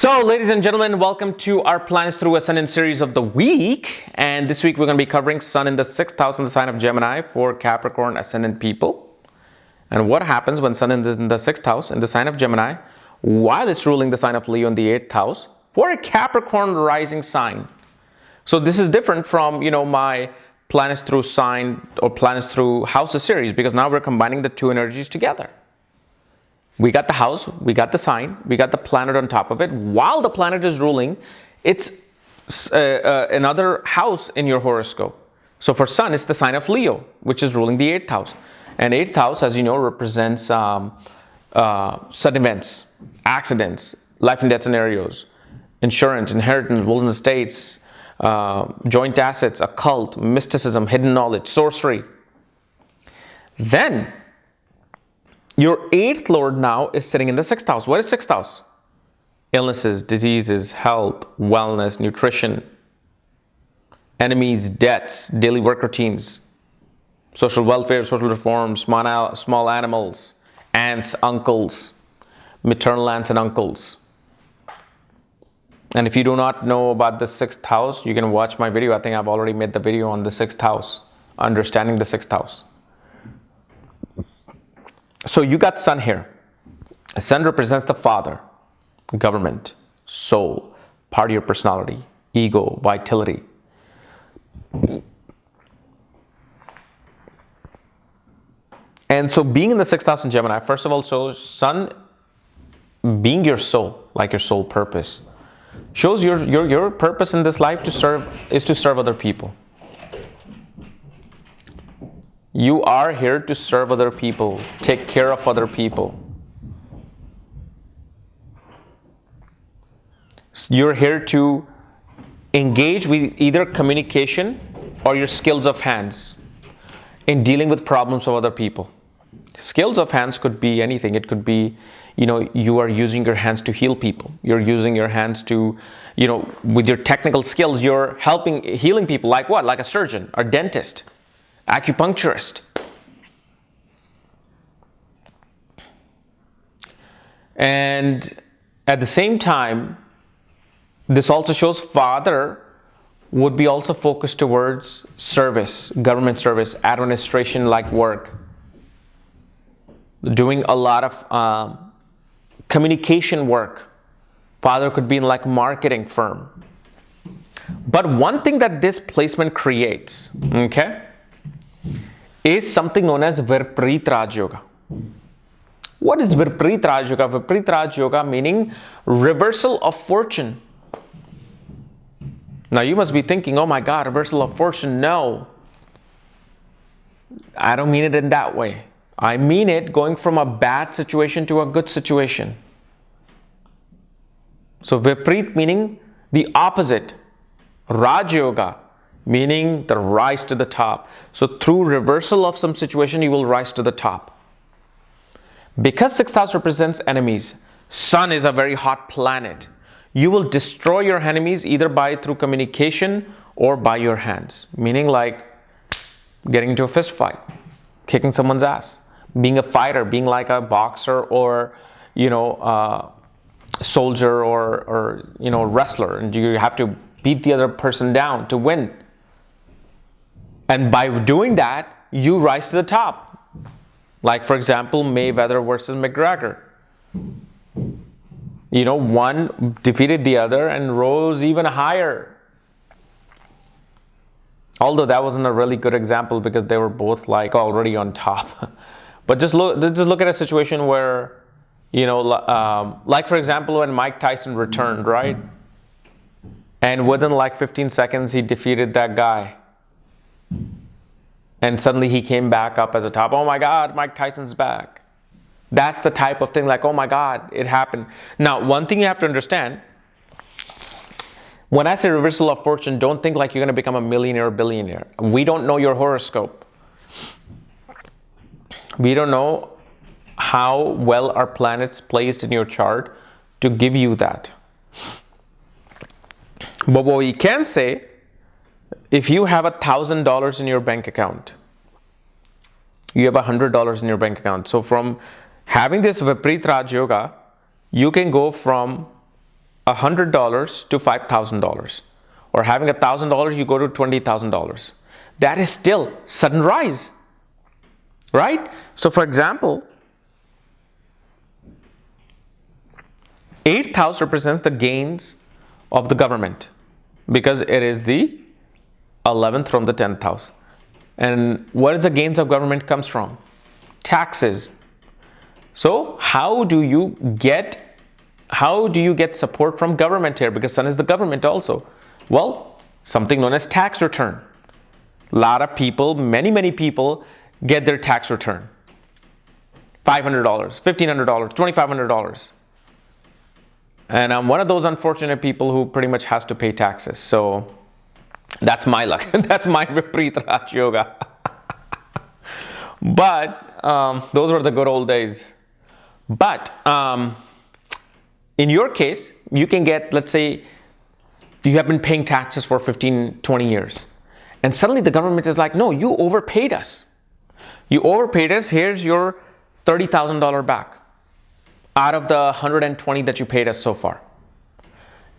So, ladies and gentlemen, welcome to our Planets Through Ascendant series of the week. And this week we're going to be covering Sun in the 6th house in the sign of Gemini for Capricorn ascendant people. And what happens when Sun is in the 6th house in the sign of Gemini while it's ruling the sign of Leo in the 8th house for a Capricorn rising sign. So this is different from, my Planets Through sign or Planets Through houses series, because now we're combining the two energies together. We got the house, we got the sign, we got the planet on top of it. While the planet is ruling, it's another house in your horoscope. So for Sun, it's the sign of Leo, which is ruling the 8th house. And 8th house, as you know, represents sudden events, accidents, life and death scenarios, insurance, inheritance, wills and estates, joint assets, occult, mysticism, hidden knowledge, sorcery. Then, your 8th lord now is sitting in the 6th house. What is 6th house? Illnesses, diseases, health, wellness, nutrition, enemies, debts, daily work routines, social welfare, social reform, small animals, aunts, uncles, maternal aunts and uncles. And if you do not know about the 6th house, you can watch my video. I think I've already made the video on the 6th house, understanding the 6th house. So you got Sun here. Sun represents the father, government, soul, part of your personality, ego, vitality. And so being in the 6th house in Gemini, first of all, so Sun being your soul, like your soul purpose, shows your purpose in this life is to serve other people. You are here to serve other people, take care of other people. You're here to engage with either communication or your skills of hands in dealing with problems of other people. Skills of hands could be anything. It could be, you are using your hands to heal people. You're using your hands to, with your technical skills, you're healing people. Like what? Like a surgeon, or dentist, acupuncturist. And at the same time, this also shows father would be also focused towards service, government service, administration like work, doing a lot of communication work. Father could be in like marketing firm. But one thing that this placement creates, is something known as Viparit Raj Yoga. What is Viparit Raj Yoga? Viparit Raj Yoga meaning reversal of fortune. Now you must be thinking, oh my God, reversal of fortune. No, I don't mean it in that way. I mean it going from a bad situation to a good situation. So Viparit meaning the opposite. Raj Yoga meaning the rise to the top. So through reversal of some situation, you will rise to the top. Because 6th house represents enemies, Sun is a very hot planet. You will destroy your enemies either through communication or by your hands. Meaning like getting into a fist fight, kicking someone's ass, being a fighter, being like a boxer or, soldier or wrestler. And you have to beat the other person down to win. And by doing that, you rise to the top. Like, for example, Mayweather versus McGregor. One defeated the other and rose even higher. Although that wasn't a really good example because they were both like already on top. But just look at a situation where, like for example, when Mike Tyson returned, right? And within like 15 seconds, he defeated that guy. And suddenly he came back up as a top. Oh my God, Mike Tyson's back. That's the type of thing like, oh my God, it happened. Now, one thing you have to understand, when I say reversal of fortune, don't think like you're going to become a millionaire or billionaire. We don't know your horoscope. We don't know how well are planets placed in your chart to give you that. But what we can say, if you have $1,000 in your bank account, you have $100 in your bank account. So from having this Viparit Raj Yoga, you can go from $100 to $5,000. Or having $1,000, you go to $20,000. That is still sudden rise, right? So for example, 8th house represents the gains of the government because it is the 11th from the 10th house. And what is the gains of government comes from? Taxes. So how do you get support from government here? Because sun is the government also. Well, something known as tax return. A lot of people, many people get their tax return. $500, $1,500, $2,500. And I'm one of those unfortunate people who pretty much has to pay taxes. So that's my luck. That's my Vipreet Raj Yoga. But those were the good old days. But in your case, you can get, let's say, you have been paying taxes for 15, 20 years. And suddenly the government is like, no, you overpaid us. You overpaid us. Here's your $30,000 back out of the 120 that you paid us so far.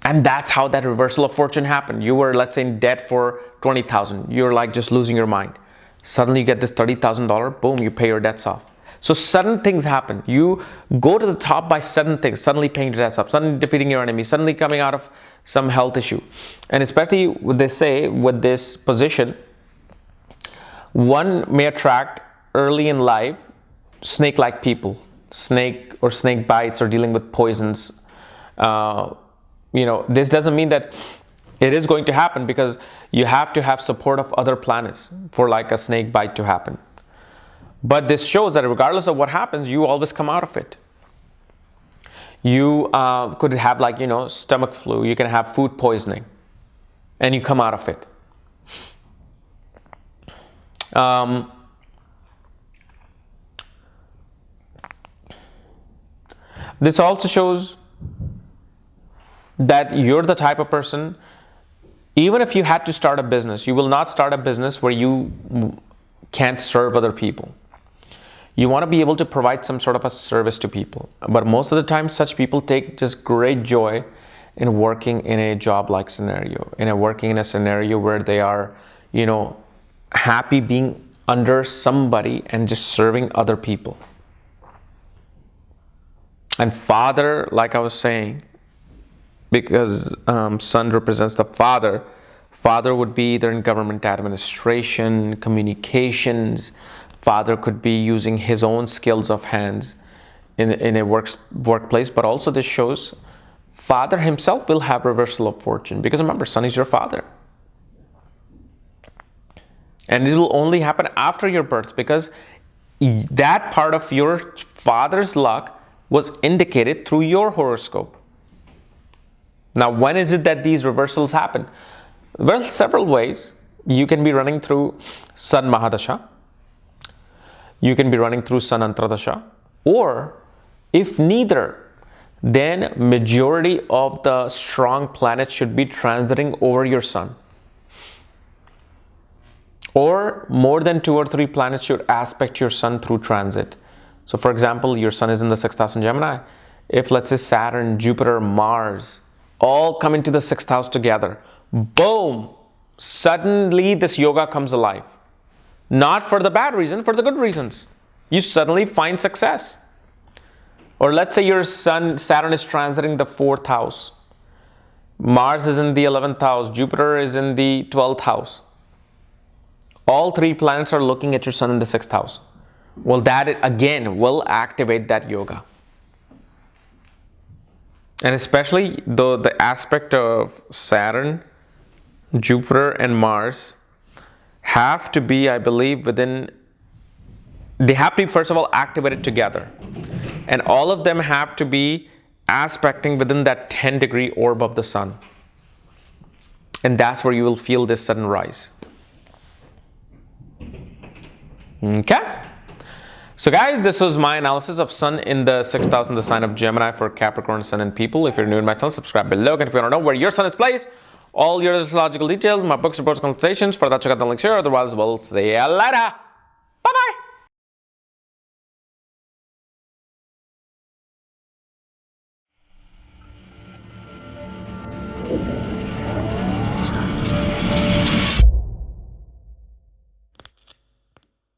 And that's how that reversal of fortune happened. You were, let's say, in debt for 20,000. You're like just losing your mind. Suddenly you get this $30,000, boom, you pay your debts off. So sudden things happen. You go to the top by sudden things, suddenly paying your debts off, suddenly defeating your enemy, suddenly coming out of some health issue. And especially what they say with this position, one may attract early in life snake-like people, snake bites or dealing with poisons. This doesn't mean that it is going to happen because you have to have support of other planets for like a snake bite to happen. But this shows that regardless of what happens, you always come out of it. You could have like, stomach flu, you can have food poisoning, and you come out of it. This also shows that you're the type of person, even if you had to start a business, you will not start a business where you can't serve other people. You want to be able to provide some sort of a service to people. But most of the time, such people take just great joy in working in a job-like scenario, working in a scenario where they are, happy being under somebody and just serving other people. And father, like I was saying, because sun represents the father would be either in government administration, communications. Father could be using his own skills of hands in a workplace, but also this shows father himself will have reversal of fortune, because remember, sun is your father. And it will only happen after your birth, because that part of your father's luck was indicated through your horoscope. Now, when is it that these reversals happen? Well, several ways. You can be running through Sun Mahadasha. You can be running through Sun Antradasha. Or, if neither, then majority of the strong planets should be transiting over your sun. Or more than 2 or 3 planets should aspect your sun through transit. So for example, your sun is in the 6th house in Gemini. If let's say Saturn, Jupiter, Mars all come into the 6th house together, boom, suddenly this yoga comes alive. Not for the bad reason, for the good reasons. You suddenly find success. Or let's say your sun, Saturn is transiting the 4th house. Mars is in the 11th house. Jupiter is in the 12th house. All 3 planets are looking at your sun in the 6th house. Well, that again will activate that yoga. And especially the aspect of Saturn, Jupiter, and Mars have to be, I believe, they have to be, first of all, activated together. And all of them have to be aspecting within that 10-degree orb of the sun. And that's where you will feel this sudden rise. Okay? So guys, this was my analysis of sun in the 6th house in the sign of Gemini for Capricorn, Sun, and people. If you're new to my channel, subscribe below. And if you want to know where your sun is placed, all your astrological details, my books, reports, consultations, for that check out the links here. Otherwise, we'll see you later. Bye-bye.